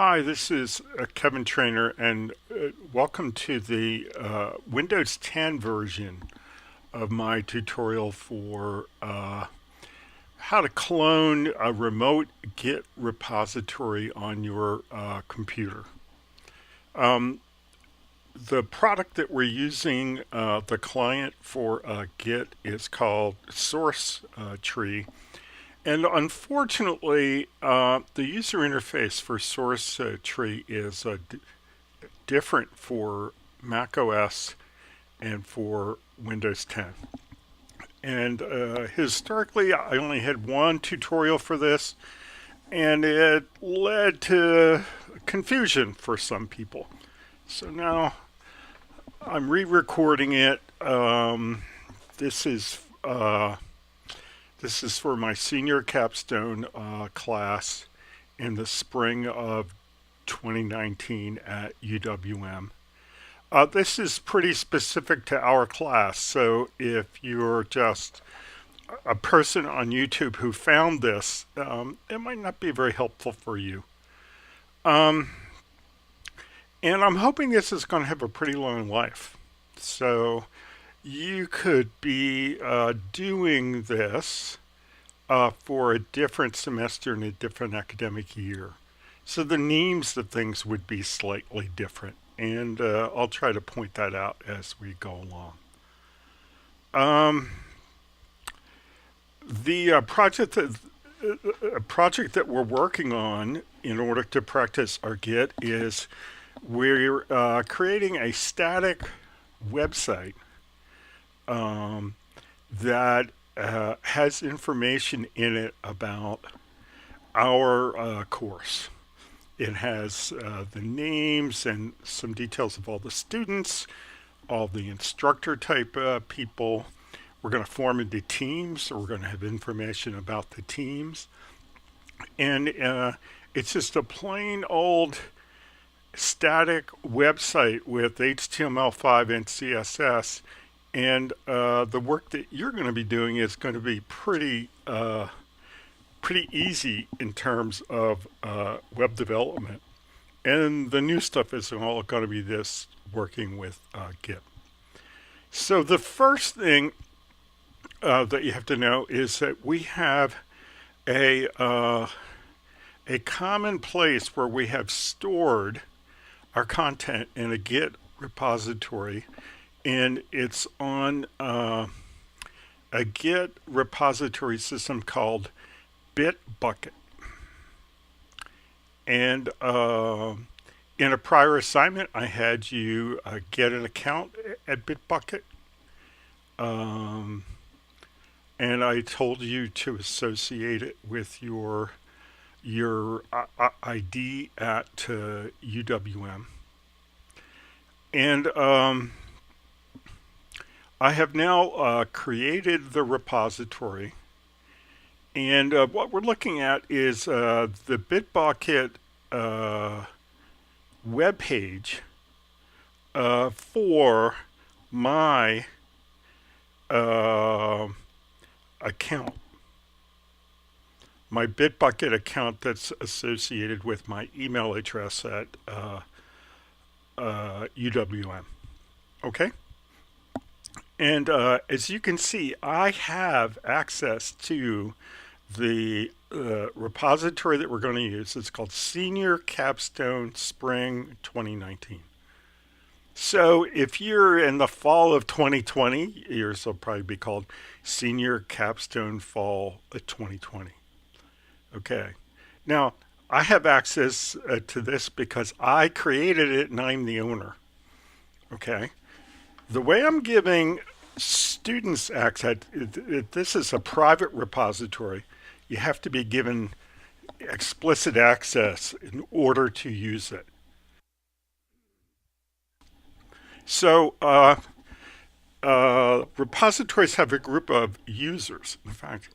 Hi, this is Kevin Trainer, and welcome to the Windows 10 version of my tutorial for how to clone a remote Git repository on your computer. The product that we're using, the client for Git, is called Source Tree. And unfortunately, the user interface for Source Tree is different for Mac OS and for Windows 10. And historically, I only had one tutorial for this, and it led to confusion for some people. So now I'm re-recording it. This is for my senior capstone class in the spring of 2019 at UWM. This is pretty specific to our class, so if you're just a person on YouTube who found this, it might not be very helpful for you. And I'm hoping this is going to have a pretty long life. So you could be doing this for a different semester in a different academic year. So the names of things would be slightly different, and I'll try to point that out as we go along. The project that we're working on in order to practice our Git is we're creating a static website that has information in it about our course. It has the names and some details of all the students, all the instructor type people. We're going to form into teams, so we're going to have information about the teams. And it's just a plain old static website with HTML5 and CSS. And the work that you're going to be doing is going to be pretty easy in terms of web development. And the new stuff is all going to be this working with Git. So the first thing that you have to know is that we have a common place where we have stored our content in a Git repository, and it's on a Git repository system called Bitbucket. And in a prior assignment, I had you get an account at Bitbucket. And I told you to associate it with your ID at UWM. And I have now created the repository. And what we're looking at is the Bitbucket web page for my account. My Bitbucket account that's associated with my email address at UWM. Okay? And as you can see, I have access to the repository that we're going to use. It's called Senior Capstone Spring 2019. So if you're in the fall of 2020, yours will probably be called Senior Capstone Fall 2020. Okay. Now, I have access to this because I created it and I'm the owner. Okay. The way I'm giving students access, this is a private repository. You have to be given explicit access in order to use it. So repositories have a group of users. In fact,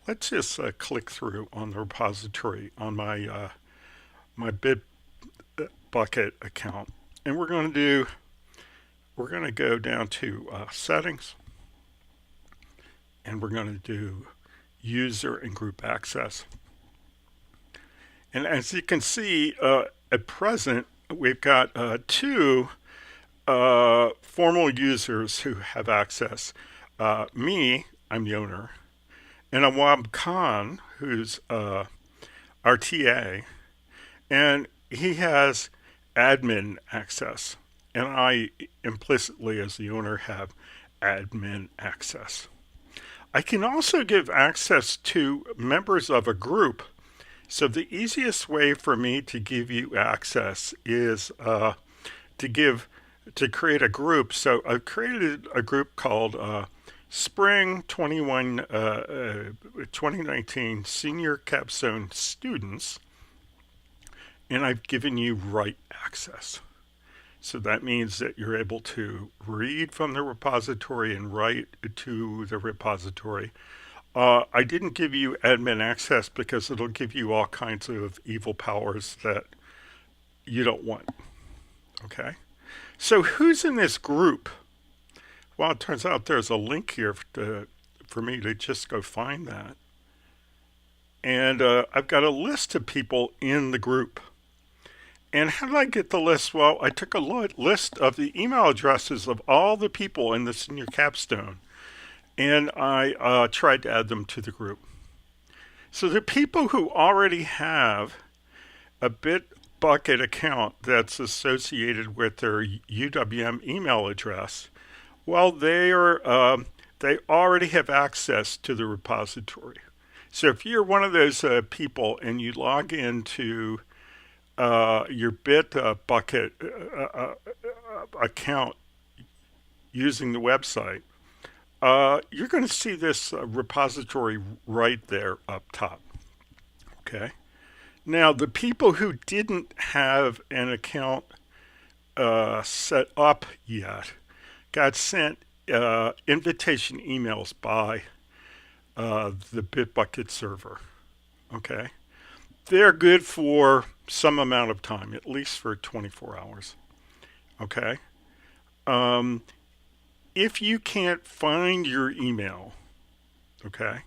let's just click through on the repository on my my Bitbucket account, and we're going to go down to settings, and we're going to do user and group access. And as you can see, at present, we've got two formal users who have access. Me, I'm the owner, and Awab Khan, who's our TA, and he has admin access. And I implicitly, as the owner, have admin access. I can also give access to members of a group. So the easiest way for me to give you access is to give to create a group. So I've created a group called Spring 2019 Senior Capstone Students, and I've given you write access. So that means that you're able to read from the repository and write to the repository. I didn't give you admin access because it'll give you all kinds of evil powers that you don't want. Okay? So who's in this group? Well, it turns out there's a link here for me to just go find that. And I've got a list of people in the group. And how did I get the list? Well, I took a list of the email addresses of all the people in the Senior Capstone, and I tried to add them to the group. So the people who already have a Bitbucket account that's associated with their UWM email address, well, they already have access to the repository. So if you're one of those people and you log into your Bitbucket account using the website, you're going to see this repository right there up top. Okay. Now, the people who didn't have an account set up yet got sent invitation emails by the Bitbucket server. Okay. They're good for some amount of time, at least for 24 hours. Okay. If you can't find your email, okay,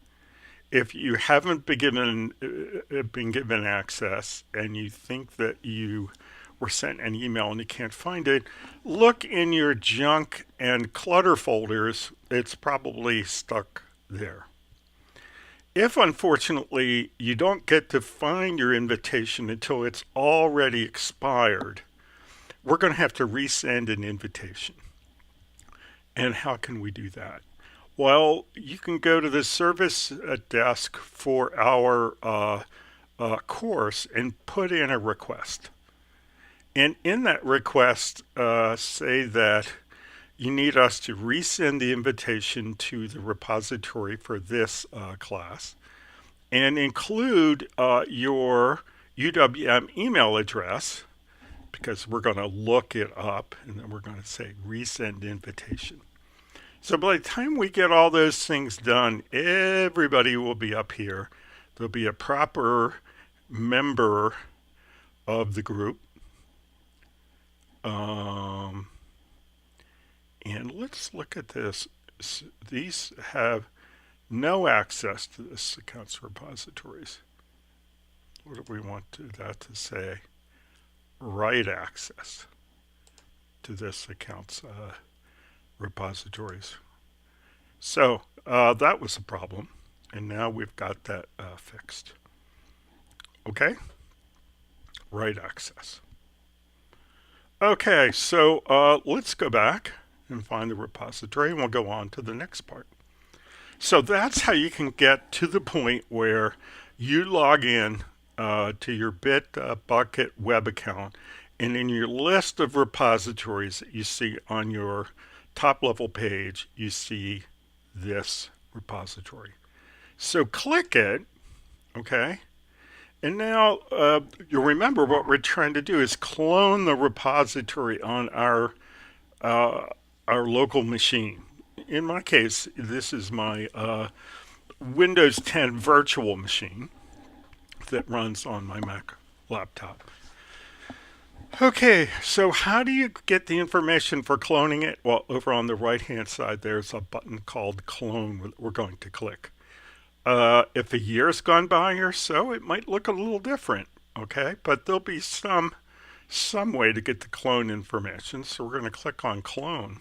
if you haven't been given access and you think that you were sent an email and you can't find it, look in your junk and clutter folders. It's probably stuck there. If unfortunately you don't get to find your invitation until it's already expired, we're going to have to resend an invitation. And how can we do that? Well, you can go to the service desk for our course and put in a request. And in that request, say that you need us to resend the invitation to the repository for this class and include your UWM email address, because we're going to look it up and then we're going to say resend invitation. So by the time we get all those things done, everybody will be up here. There'll be a proper member of the group. And let's look at this. These have no access to this account's repositories. What do we want that to say? Write access to this account's repositories. So that was a problem, and now we've got that fixed. Okay, write access. Okay, so let's go back and find the repository, and we'll go on to the next part. So that's how you can get to the point where you log in to your Bitbucket web account, and in your list of repositories that you see on your top level page, you see this repository. So click it, okay? And now you'll remember what we're trying to do is clone the repository on our local machine. In my case, this is my Windows 10 virtual machine that runs on my Mac laptop. Okay, so how do you get the information for cloning it? Well, over on the right-hand side, there's a button called Clone that we're going to click. If a year's gone by or so, it might look a little different. Okay, but there'll be some way to get the clone information. So we're going to click on clone.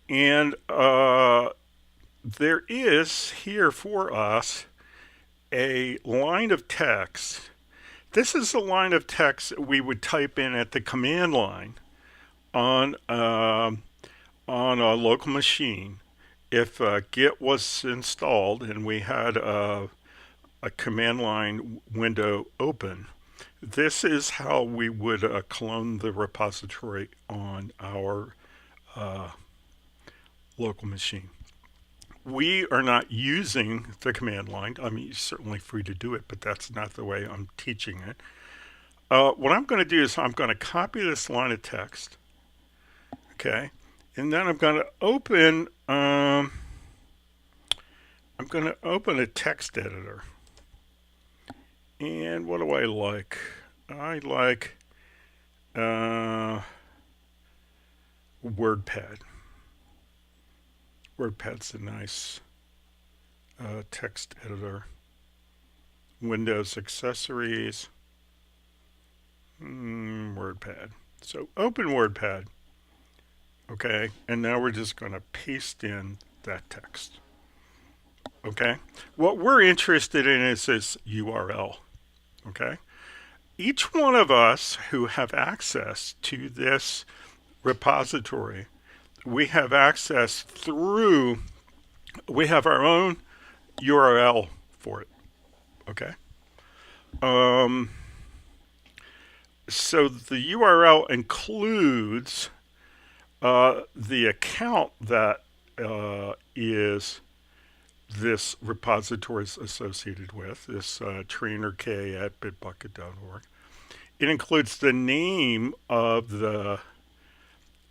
And there is here for us a line of text. This is a line of text that we would type in at the command line on a local machine if Git was installed and we had a command line window open. This is how we would clone the repository on our local machine. We are not using the command line. I mean, you're certainly free to do it, but that's not the way I'm teaching it. What I'm going to do is I'm going to copy this line of text, okay, and then I'm going to open a text editor. And what do I like? I like WordPad. WordPad's a nice text editor. Windows accessories. WordPad. So open WordPad. Okay, and now we're just going to paste in that text. Okay, what we're interested in is this URL. Okay, each one of us who have access to this repository, we have access through, we have our own URL for it. Okay. So the URL includes the account that is this repository is associated with, this trainerk@bitbucket.org. It includes the name of the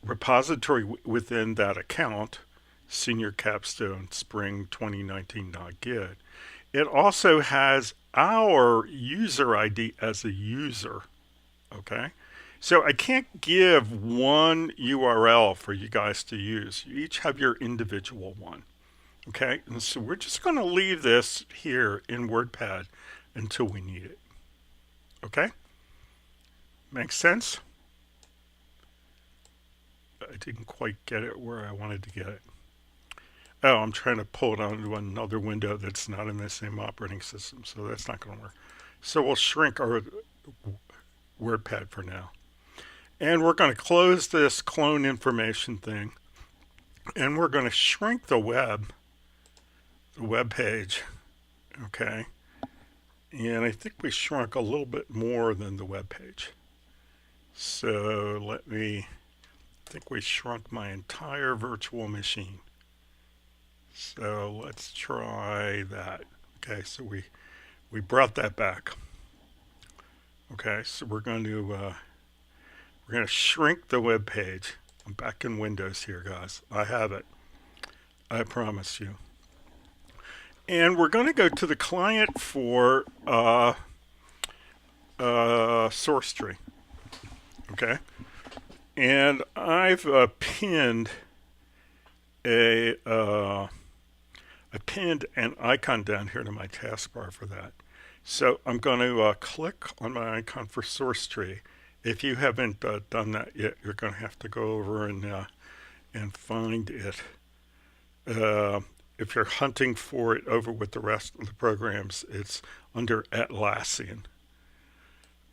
repository within that account, Senior Capstone Spring 2019.git. It also has our user ID as a user. Okay, so I can't give one URL for you guys to use. You each have your individual one. Okay, and so we're just going to leave this here in WordPad until we need it. Okay, makes sense? I didn't quite get it where I wanted to get it. Oh, I'm trying to pull it onto another window that's not in the same operating system, so that's not going to work. So we'll shrink our WordPad for now. And we're going to close this clone information thing, and we're going to shrink the web page. Okay. And I think we shrunk a little bit more than the web page. So I think we shrunk my entire virtual machine. So let's try that. Okay, so we brought that back. Okay, so we're going to shrink the web page. I'm back in Windows here, guys. I have it. I promise you. And we're going to go to the client for source tree. Okay, and I've pinned an icon down here to my taskbar for that. So I'm going to click on my icon for source tree. If you haven't done that yet, you're going to have to go over and find it. If you're hunting for it over with the rest of the programs, it's under Atlassian.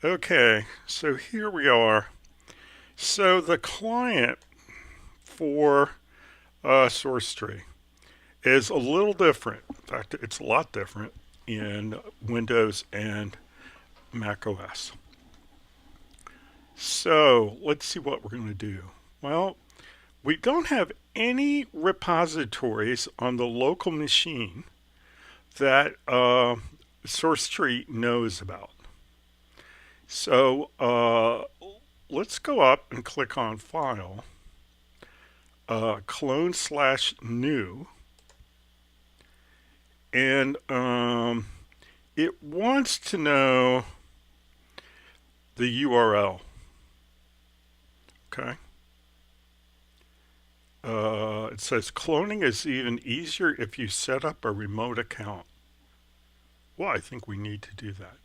Okay, so here we are. So the client for source tree is a little different. In fact, it's a lot different in Windows and Mac OS. So let's see what we're going to do. Well, we don't have any repositories on the local machine that source tree knows about. So let's go up and click on File, clone/new, and it wants to know the URL. Okay. It says cloning is even easier if you set up a remote account. Well, I think we need to do that.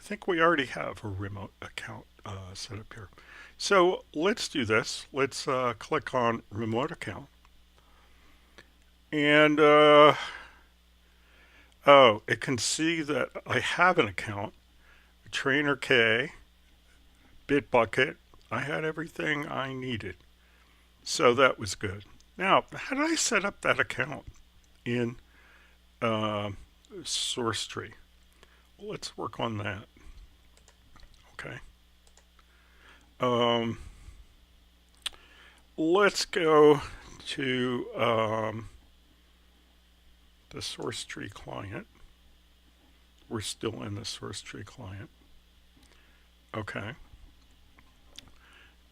I think we already have a remote account set up here. So let's do this. Let's click on remote account. And oh, it can see that I have an account, Trainer K, Bitbucket. I had everything I needed. So that was good. Now, how did I set up that account in uh, source tree? Well, let's work on that. Okay. Um, let's go to the source tree client. We're still in the source tree client. Okay.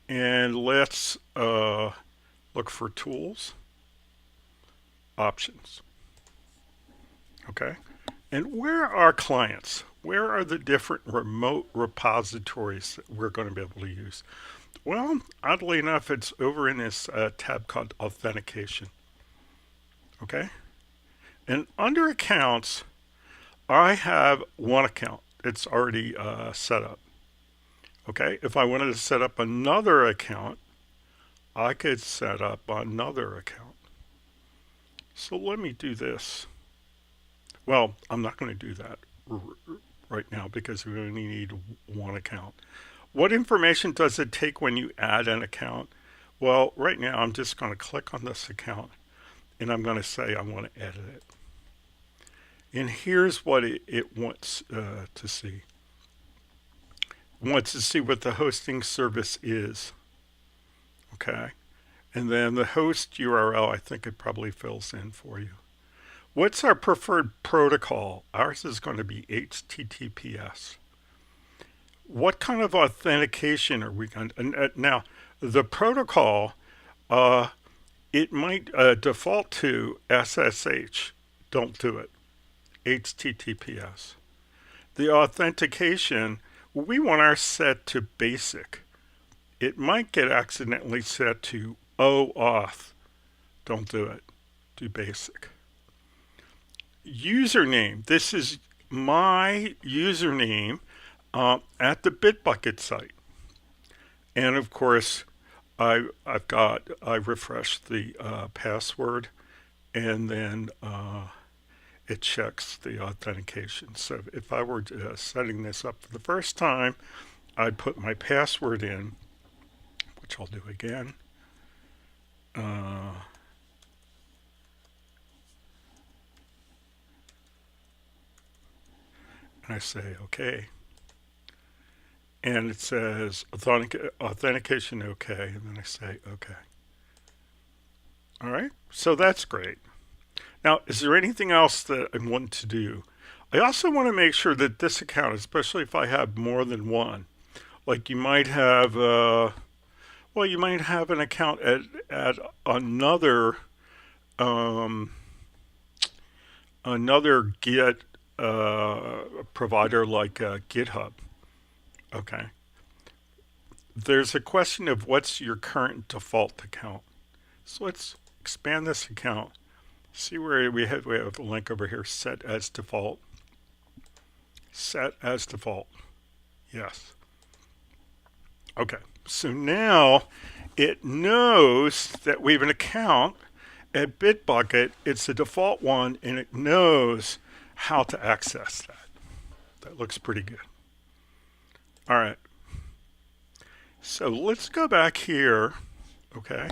And let's look for tools, options. Okay. And where are clients? Where are the different remote repositories that we're going to be able to use? Well, oddly enough, it's over in this tab called authentication. Okay. And under accounts, I have one account. It's already set up. Okay. If I wanted to set up another account, I could set up another account. So let me do this. Well, I'm not going to do that right now because we only need one account. What information does it take when you add an account? Well, right now I'm just going to click on this account and I'm going to say I want to edit it. And here's what it wants to see. It wants to see what the hosting service is. Okay. And then the host URL, I think it probably fills in for you. What's our preferred protocol? Ours is going to be HTTPS. What kind of authentication are we going to... Now, the protocol, it might default to SSH. Don't do it. HTTPS. The authentication, we want ours set to basic. It might get accidentally set to OAuth. Don't do it. Do basic. Username. This is my username at the Bitbucket site. And of course, I refreshed the password and then it checks the authentication. So if I were setting this up for the first time, I'd put my password in, which I'll do again. And I say, okay. And it says authentication okay, and then I say okay. All right, so that's great. Now, is there anything else that I want to do? I also want to make sure that this account, especially if I have more than one, like you might have, you might have an account at another another Git provider like GitHub. Okay. There's a question of what's your current default account. So let's expand this account. See where we have a link over here, set as default. Set as default. Yes. Okay. So now it knows that we have an account at Bitbucket. It's the default one, and it knows how to access that. That looks pretty good. All right. So let's go back here. Okay.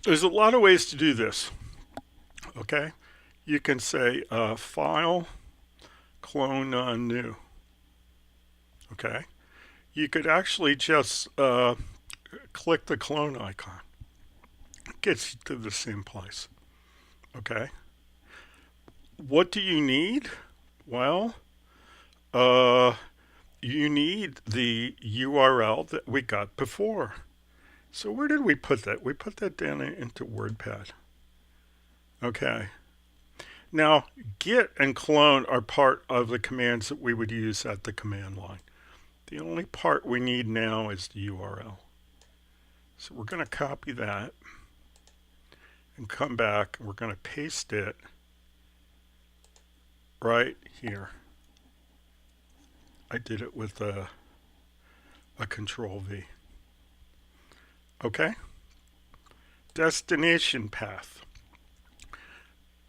There's a lot of ways to do this. Okay. You can say file, clone new. Okay. You could actually just click the clone icon. It gets you to the same place. Okay. What do you need? Well, you need the URL that we got before. So where did we put that? We put that down into WordPad. Okay. Now, git and clone are part of the commands that we would use at the command line. The only part we need now is the URL. So we're going to copy that and come back and we're going to paste it right here. I did it with a control V. Okay? Destination path.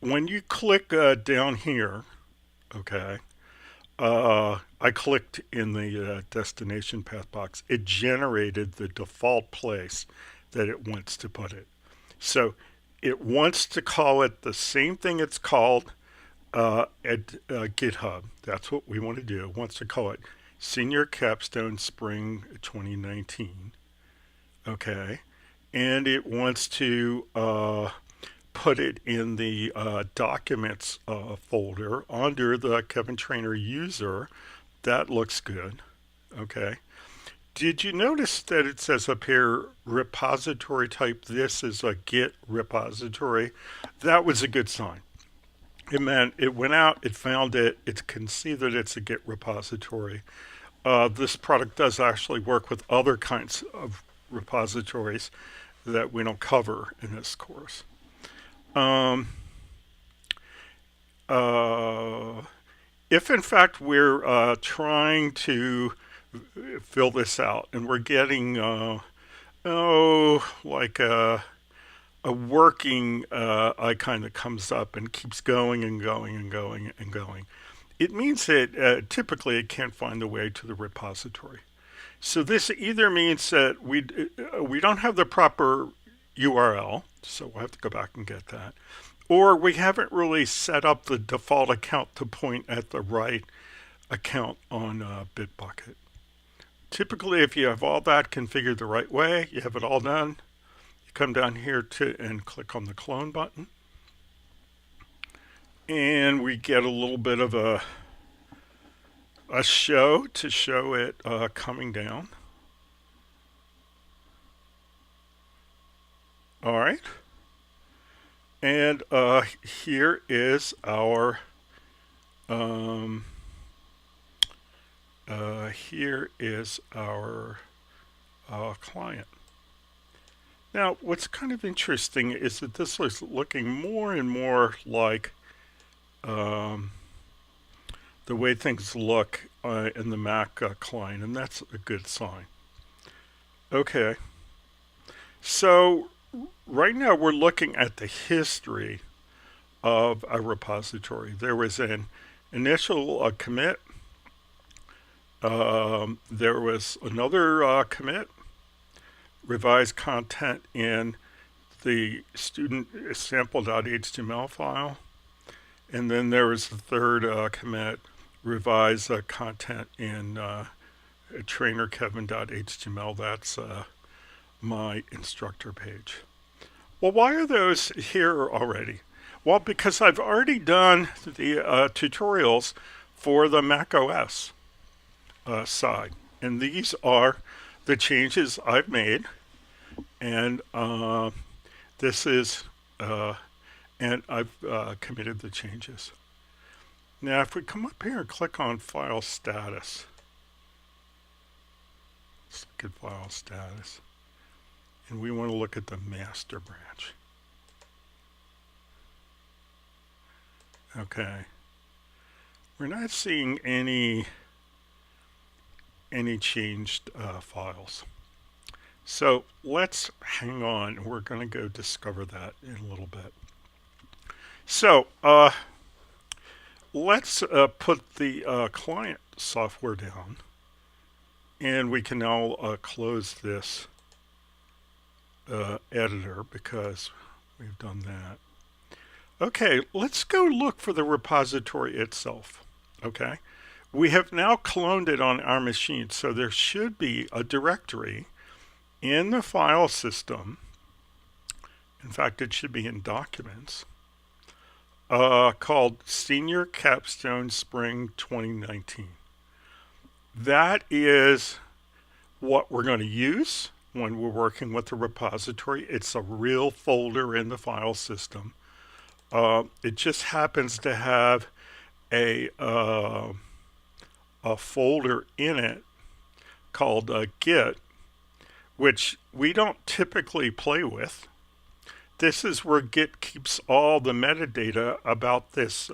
When you click down here, okay, I clicked in the destination path box. It generated the default place that it wants to put it. So it wants to call it the same thing it's called at GitHub. That's what we want to do. It wants to call it Senior Capstone Spring 2019. Okay. And it wants to put it in the documents folder under the Kevin Trainer user. That looks good. Okay. Did you notice that it says up here repository type? This is a Git repository. That was a good sign. It meant it went out, it found it, it can see that it's a Git repository. This product does actually work with other kinds of repositories that we don't cover in this course. If in fact we're trying to fill this out and we're getting like a working icon that comes up and keeps going and going and going and going, it means that typically it can't find the way to the repository. So this either means that we don't have the proper URL, so we'll have to go back and get that, or we haven't really set up the default account to point at the right account on Bitbucket. Typically, if you have all that configured the right way, you have it all done, you come down here and click on the clone button, and we get a little bit of a show to show it coming down. All right. And here is our client. Now, what's kind of interesting is that this is looking more and more like the way things look in the Mac client, and that's a good sign. Okay. So right now we're looking at the history of a repository. There was an initial commit. There was another commit, revised content in the student sample.html file. And then there was the third commit, revise content in trainerkevin.html. That's my instructor page. Well, why are those here already? Well, because I've already done the tutorials for the Mac OS side. And these are the changes I've made. And this is, and I've committed the changes. Now, if we come up here and click on File Status, let's look at File Status. And we want to look at the master branch. Okay. We're not seeing any changed files. So let's hang on. We're going to go discover that in a little bit. So let's put the client software down. And we can now close this editor because we've done that. Okay, let's go look for the repository itself. Okay, we have now cloned it on our machine, so there should be a directory in the file system. In fact, it should be in Documents, called Senior Capstone Spring 2019. That is what we're going to use when we're working with the repository. It's a real folder in the file system. It just happens to have a folder in it called Git, which we don't typically play with. This is where Git keeps all the metadata about this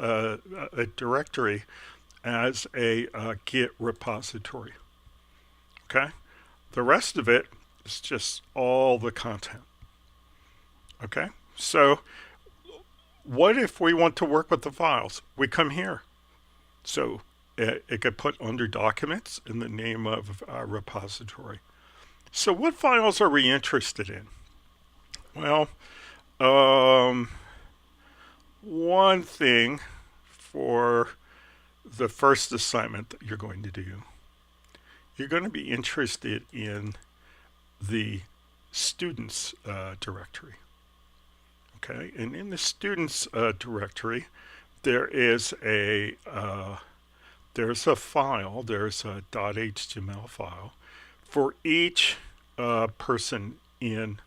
directory as a Git repository. Okay? The rest of it is just all the content. Okay? So, what if we want to work with the files? We come here. So, it could put under documents in the name of our repository. So, what files are we interested in? Well, um, one thing for the first assignment that you're going to do, you're going to be interested in the students directory. Okay, and in the students directory, there is there's a file, there's a .html file for each person in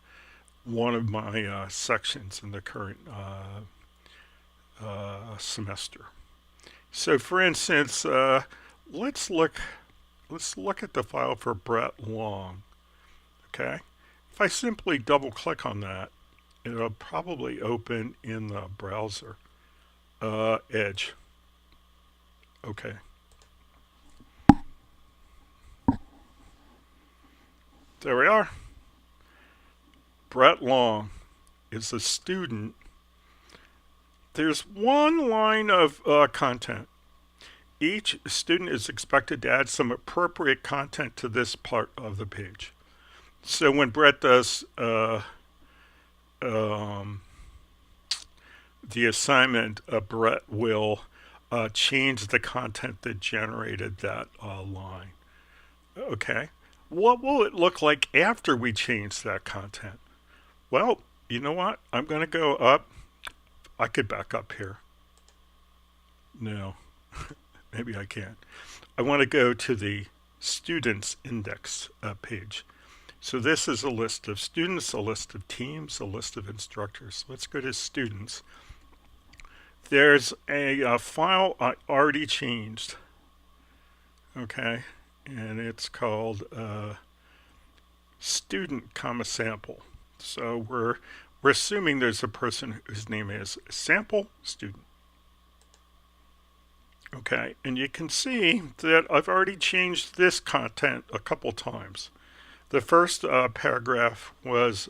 one of my sections in the current semester. So, for instance, let's look at the file for Brett Long. Okay, if I simply double click on that, it'll probably open in the browser. Edge. Okay. There we are. Brett Long is a student. There's one line of content. Each student is expected to add some appropriate content to this part of the page. So when Brett does the assignment, Brett will change the content that generated that line. Okay. What will it look like after we change that content? Well, you know what? I'm going to go up. I could back up here. No, maybe I can't. I want to go to the students index page. So this is a list of students, a list of teams, a list of instructors. Let's go to students. There's a file I already changed. Okay, and it's called student comma sample. So we're assuming there's a person whose name is sample student. Okay, and you can see that I've already changed this content a couple times. The first paragraph was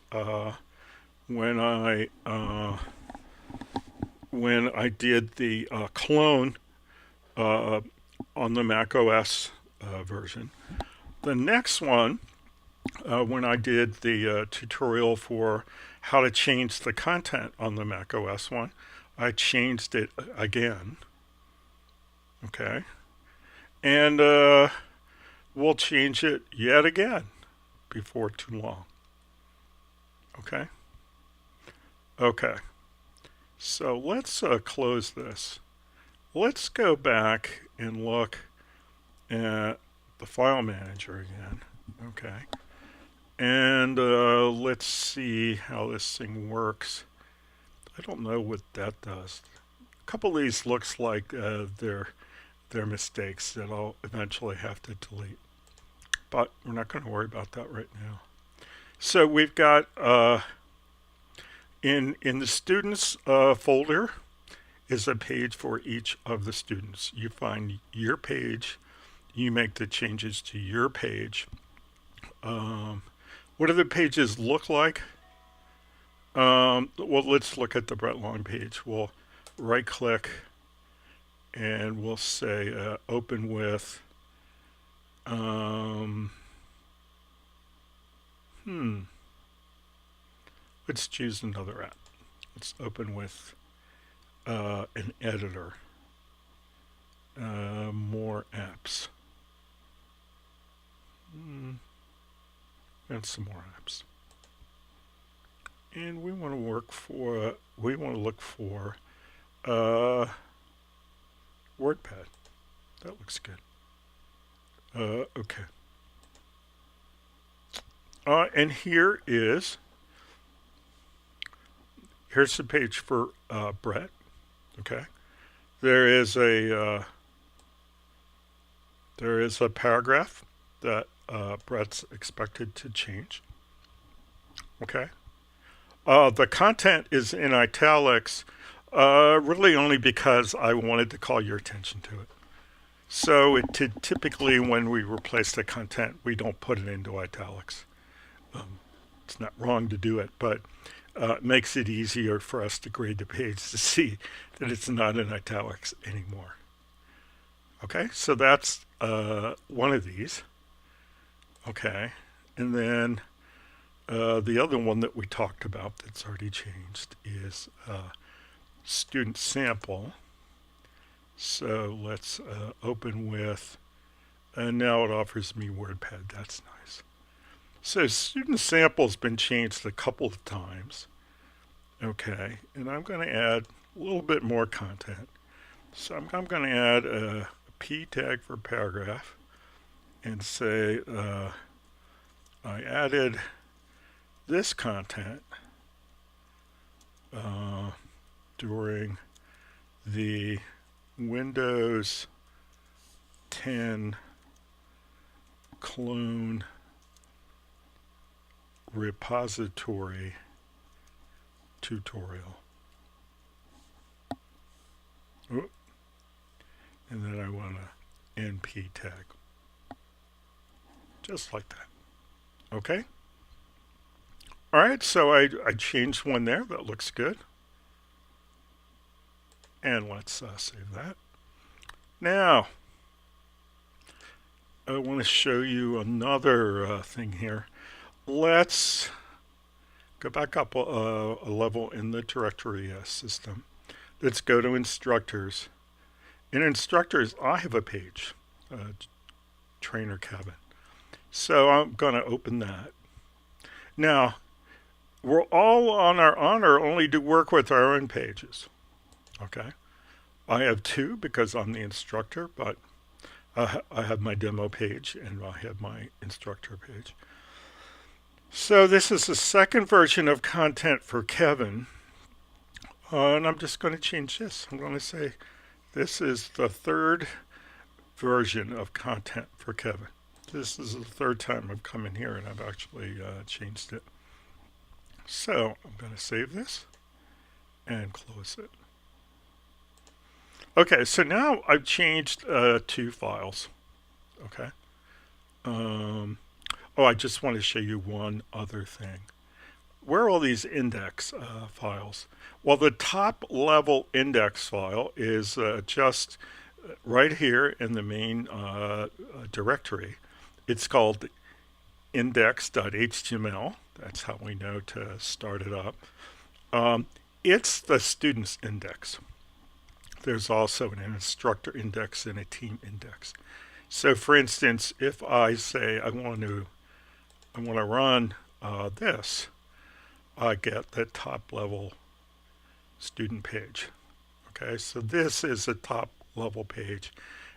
when I did the clone on the Mac OS version. The next one, when I did the tutorial for how to change the content on the Mac OS one, I changed it again. Okay, and we'll change it yet again before too long. Okay. Okay. So let's close this. Let's go back and look at the file manager again. Okay. And let's see how this thing works. I don't know what that does. A couple of these looks like they're mistakes that I'll eventually have to delete. But we're not going to worry about that right now. So we've got in the students folder is a page for each of the students. You find your page, you make the changes to your page. What do the pages look like? Well, let's look at the Brett Long page. We'll right click and we'll say open with let's choose another app. Let's open with an editor. More apps. And some more apps. And we want to look for WordPad. That looks good. Okay. And here's the page for Brett. Okay. There is a paragraph that Brett's expected to change. Okay. The content is in italics, really only because I wanted to call your attention to it. So typically when we replace the content, we don't put it into italics. It's not wrong to do it, but it makes it easier for us to grade the page to see that it's not in italics anymore. Okay, so that's one of these. Okay, and then the other one that we talked about that's already changed is student sample. So let's open with, and now it offers me WordPad. That's nice. So student sample's been changed a couple of times. Okay, and I'm going to add a little bit more content. So I'm going to add a P tag for paragraph and say I added this content during the Windows 10 clone repository tutorial. Oop. And then I want a NP tag. Just like that. Okay? All right, so I changed one there. That looks good. And let's save that. Now, I want to show you another thing here. Let's go back up a level in the directory system. Let's go to instructors. In instructors, I have a page, trainer cabin. So I'm going to open that. Now, we're all on our honor only to work with our own pages. Okay. I have two because I'm the instructor, but I have my demo page and I have my instructor page. So this is the second version of content for Kevin. And I'm just going to change this. I'm going to say this is the third version of content for Kevin. This is the third time I've come in here and I've actually changed it. So I'm going to save this and close it. Okay, so now I've changed two files. Okay. Oh, I just want to show you one other thing. Where are all these index files? Well, the top level index file is just right here in the main directory. It's called index.html. That's how we know to start it up. It's the student's index. There's also an instructor index and a team index. So for instance, if I say I want to run this, I get the top level student page. Okay, so this is a top level page.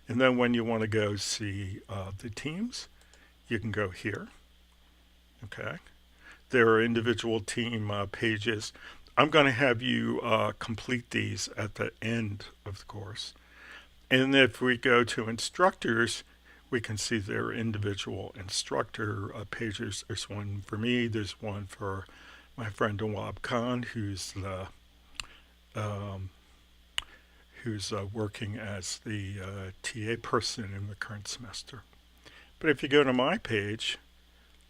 And then when you want to go see the teams, you can go here. Okay, there are individual team pages. I'm going to have you complete these at the end of the course. And if we go to instructors, we can see their individual instructor pages. There's one for me. There's one for my friend Awab Khan, who's working as the TA person in the current semester. But if you go to my page,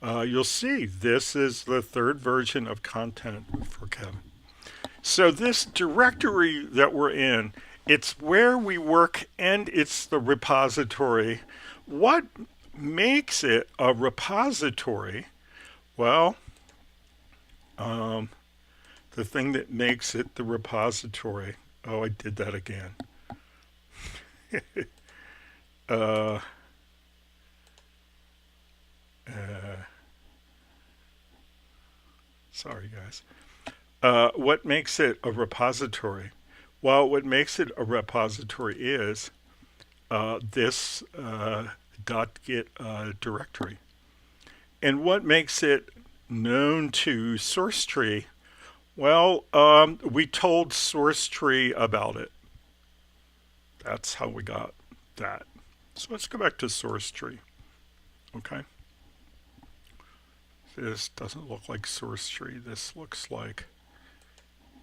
you'll see this is the third version of content for Kevin. So this directory that we're in, it's where we work and it's the repository. What makes it a repository? Well, the thing that makes it the repository, oh, I did that again. Sorry, guys. What makes it a repository? Well, what makes it a repository is this .git directory. And what makes it known to SourceTree? Well, we told SourceTree about it. That's how we got that. So let's go back to SourceTree. Okay. This doesn't look like SourceTree. This looks like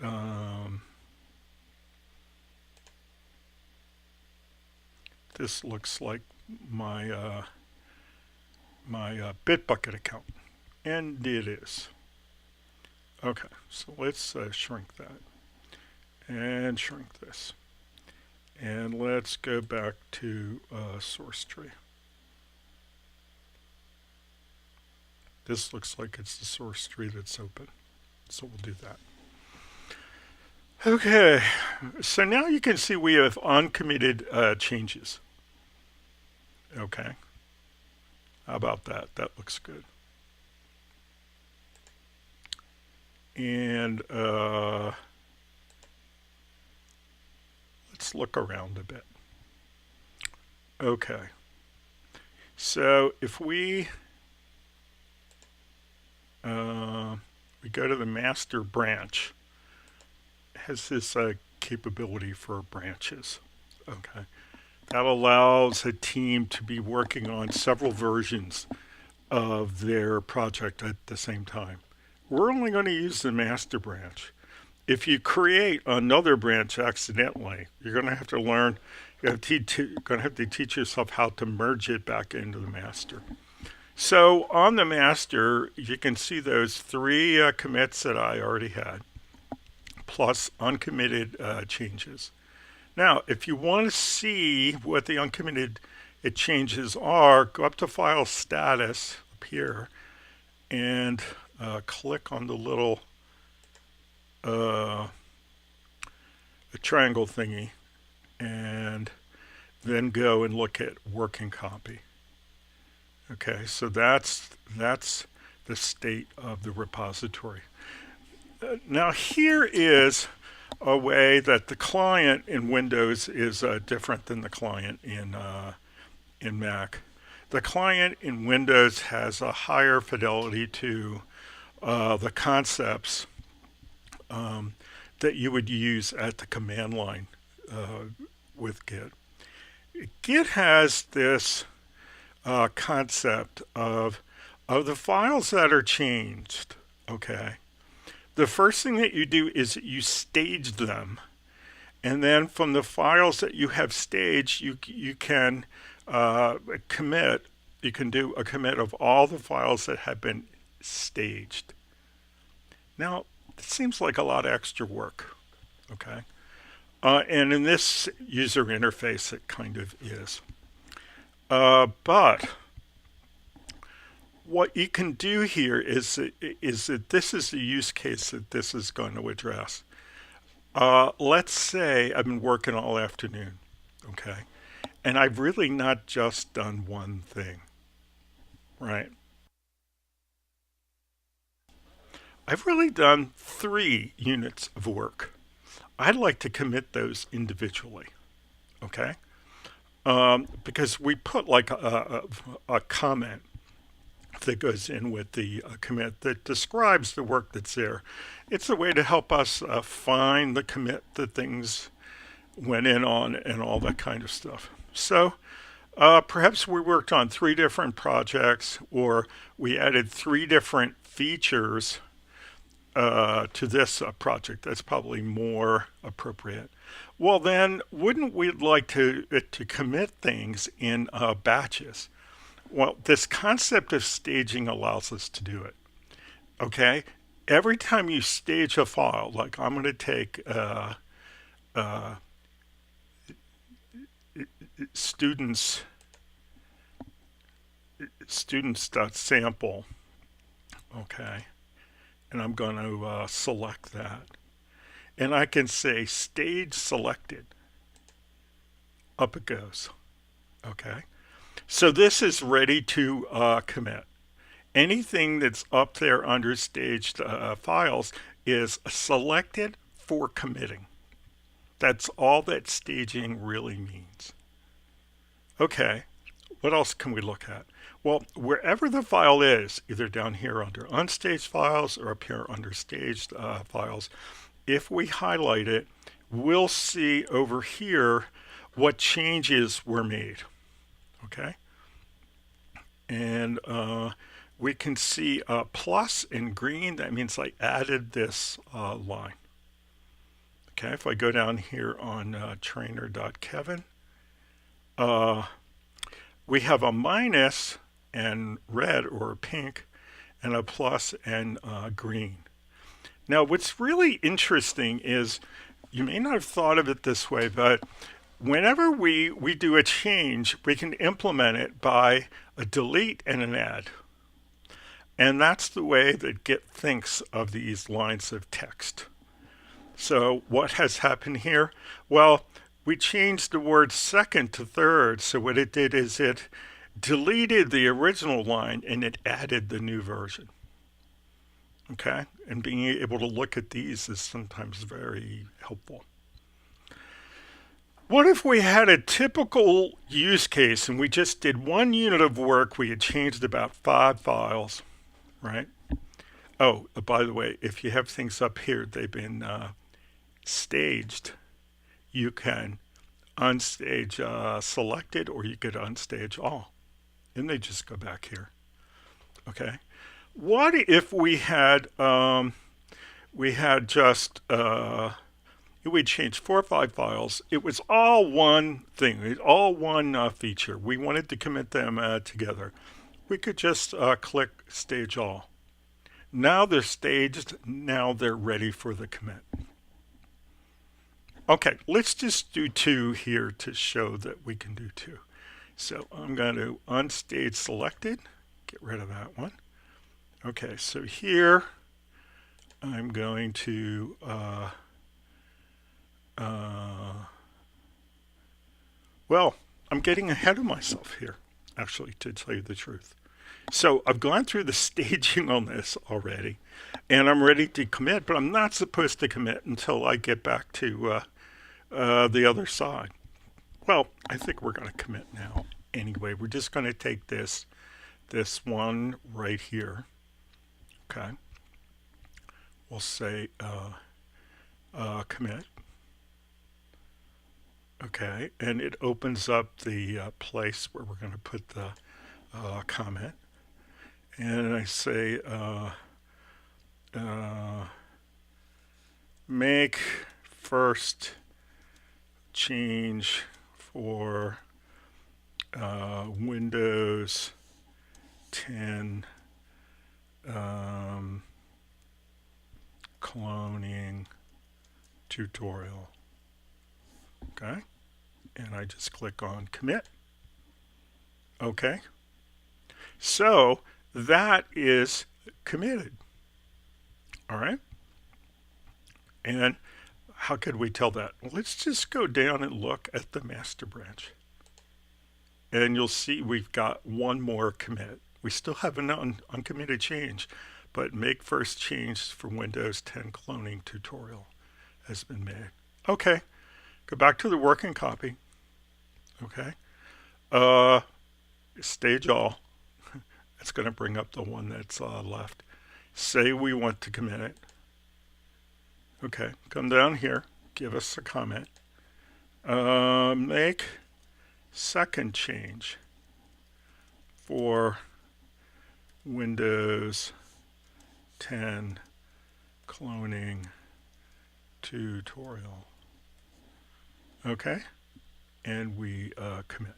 Um, this looks like my Bitbucket account, and it is. Okay, so let's shrink that and shrink this. And let's go back to source tree. This looks like it's the source tree that's open. So we'll do that. Okay, so now you can see we have uncommitted changes. Okay, how about that? That looks good. And let's look around a bit. Okay, so if we go to the master branch, it has this capability for branches. Okay, that allows a team to be working on several versions of their project at the same time. We're only going to use the master branch. If you create another branch accidentally, you're going to have to learn, you're going to have to teach yourself how to merge it back into the master. So on the master, you can see those three commits that I already had, plus uncommitted changes. Now, if you want to see what the uncommitted changes are, go up to File Status up here and click on the little triangle thingy, and then go and look at working copy. Okay, so that's the state of the repository. Now here is a way that the client in Windows is different than the client in Mac. The client in Windows has a higher fidelity to the concepts that you would use at the command line with Git. Git has this concept of the files that are changed. Okay, the first thing that you do is you stage them, and then from the files that you have staged, you can commit. You can do a commit of all the files that have been staged. Now, it seems like a lot of extra work. Okay, and in this user interface, it kind of is. But what you can do here is that this is the use case that this is going to address. Let's say I've been working all afternoon, okay, and I've really not just done one thing, right? I've really done 3 units of work. I'd like to commit those individually, okay? Because we put like a comment that goes in with the commit that describes the work that's there. It's a way to help us find the commit that things went in on and all that kind of stuff. So perhaps we worked on 3 different projects, or we added 3 different features to this project. That's probably more appropriate. Well, then, wouldn't we like to commit things in batches? Well, this concept of staging allows us to do it. Okay, every time you stage a file, like I'm going to take students students.sample, okay, and I'm going to select that, and I can say stage selected. Up it goes. Okay, so this is ready to commit. Anything that's up there under staged files is selected for committing. That's all that staging really means. Okay, what else can we look at? Well, wherever the file is, either down here under unstaged files or up here under staged files, if we highlight it, we'll see over here what changes were made. Okay, and we can see a plus in green. That means I added this line. Okay, if I go down here on trainer.kevin, uh, we have a minus and red or pink and a plus and green. Now, what's really interesting is you may not have thought of it this way, but whenever we do a change, we can implement it by a delete and an add. And that's the way that Git thinks of these lines of text. So what has happened here? Well, we changed the word second to third. So what it did is it deleted the original line and it added the new version. Okay, and being able to look at these is sometimes very helpful. What if we had a typical use case and we just did one unit of work, we had changed about 5 files, right? Oh, by the way, if you have things up here, they've been staged. You can unstage selected, or you could unstage all, and they just go back here. Okay. What if we had just we changed 4 or 5 files. It was all one thing, all one feature. We wanted to commit them together. We could just click stage all. Now they're staged. Now they're ready for the commit. Okay, let's just do 2 here to show that we can do 2. So I'm going to unstage selected, get rid of that one. Okay, so here I'm going to well, I'm getting ahead of myself here, actually, to tell you the truth. So I've gone through the staging on this already, and I'm ready to commit, but I'm not supposed to commit until I get back to the other side. Well, I think we're going to commit now. Anyway, we're just going to take this one right here. Okay. We'll say commit. Okay, and it opens up the place where we're going to put the comment. And I say make first change for Windows 10 cloning tutorial. Okay, and I just click on commit. Okay, so that is committed. All right, and how could we tell that? Well, let's just go down and look at the master branch, and you'll see we've got one more commit. We still have an uncommitted change, but make first change for Windows 10 cloning tutorial has been made. Okay. Go back to the working copy. Okay. Stage all. It's going to bring up the one that's left. Say we want to commit it. Okay. Come down here. Give us a comment. Make second change for Windows 10 cloning tutorial. Okay, and we commit.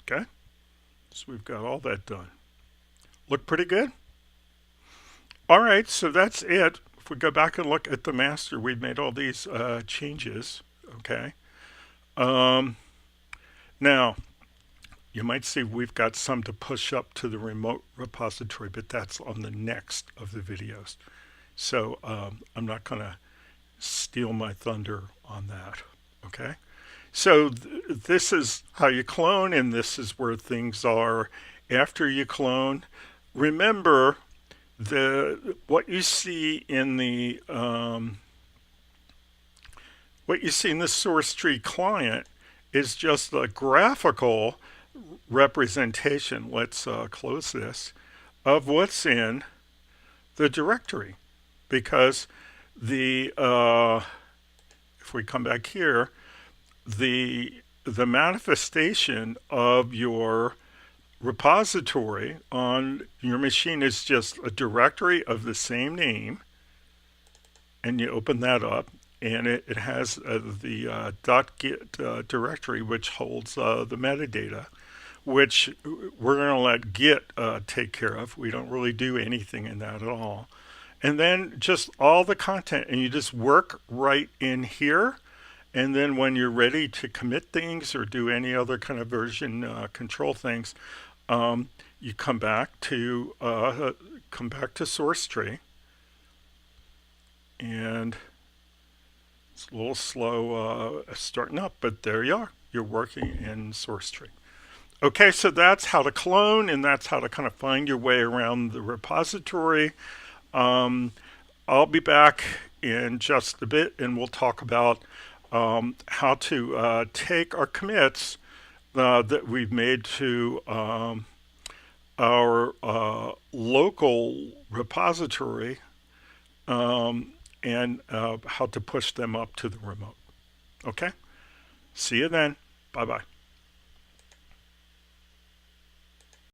Okay, so we've got all that done. Look pretty good? All right, so that's it. If we go back and look at the master, we've made all these changes. Okay. Now, you might see we've got some to push up to the remote repository, but that's on the next of the videos. So I'm not going to steal my thunder on that. Okay, so this is how you clone, and this is where things are after you clone. Remember, what you see in the source tree client is just a graphical representation. Let's close this, of what's in the directory, because if we come back here, the manifestation of your repository on your machine is just a directory of the same name and you open that up, and it has the .git directory, which holds the metadata, which we're going to let Git take care of. We don't really do anything in that at all. And then just all the content, and you just work right in here. And then when you're ready to commit things or do any other kind of version control things, you come back to source tree, and it's a little slow starting up, but there you are. You're working in source tree. Okay, so that's how to clone, and that's how to kind of find your way around the repository. I'll be back in just a bit, and we'll talk about how to take our commits that we've made to our local repository, and how to push them up to the remote. Okay? See you then. Bye bye.